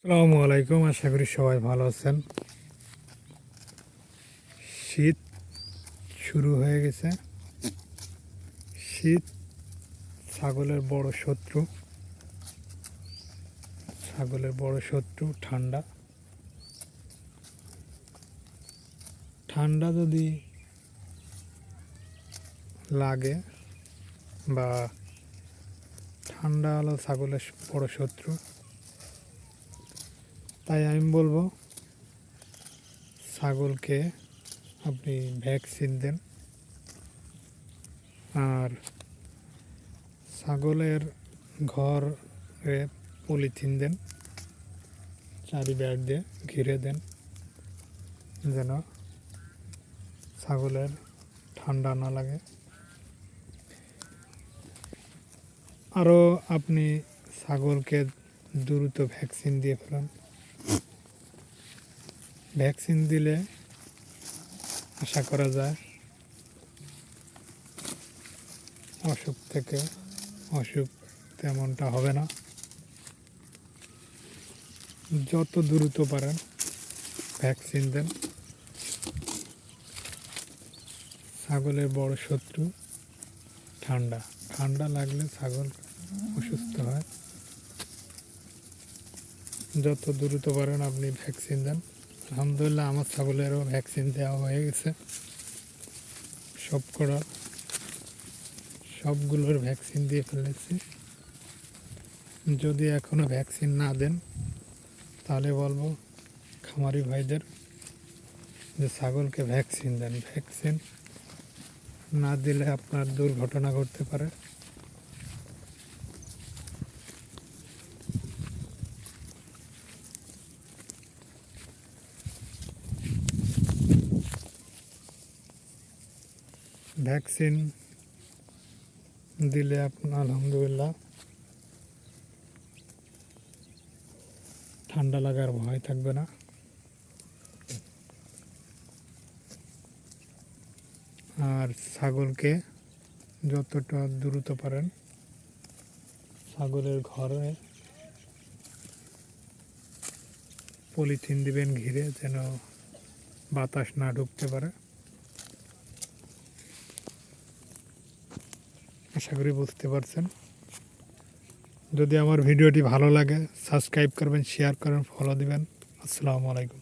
আসসালামু আলাইকুম, আশা করি সবাই ভালো আছেন। শীত শুরু হয়ে গেছে। শীত ছাগলের বড় শত্রু। ছাগলের বড় শত্রু ঠান্ডা। ঠান্ডা যদি লাগে বা ঠান্ডা হলো ছাগলের বড় শত্রু, তাই আমি বলবো ছাগলকে আপনি ভ্যাকসিন দেন। আর ছাগলের ঘরে পলিথিন দেন, চারি ব্যাট দিয়ে ঘিরে দেন, যেন ছাগলের ঠান্ডা না লাগে। আরও আপনি ছাগলকে দ্রুত ভ্যাকসিন দিয়ে ফেলুন। ভ্যাকসিন দিলে আশা করা যায় অসুখ তেমনটা হবে না। যত দ্রুত পারেন ভ্যাকসিন দেন। ছাগলের বড় শত্রু ঠান্ডা। ঠান্ডা লাগলে ছাগল অসুস্থ হয়। যত দ্রুত পারেন আপনি ভ্যাকসিন দেন। আলহামদুলিল্লাহ আমার ছাগলেরও ভ্যাকসিন দেওয়া হয়ে গেছে। সবগুলোর ভ্যাকসিন দিয়ে ফেলেছি। যদি এখনও ভ্যাকসিন না দেন তাহলে বলবো খামারি ভাইদের যে ছাগলকে ভ্যাকসিন দেন। ভ্যাকসিন না দিলে আপনার দুর্ঘটনা ঘটতে পারে। ভ্যাকসিন দিলে আপনার আলহামদুলিল্লাহ ঠান্ডা লাগার ভয় থাকবে না। আর ছাগলকে যতটা দ্রুত পারেন ছাগলের ঘরে পলিথিন দিবেন ঘিরে, যেন বাতাস না ঢুকতে পারে। আশা করি বুঝতে পারছেন। যদি আমার ভিডিওটি ভালো লাগে সাবস্ক্রাইব করবেন, শেয়ার করবেন, ফলো দিবেন। আসসালামু আলাইকুম।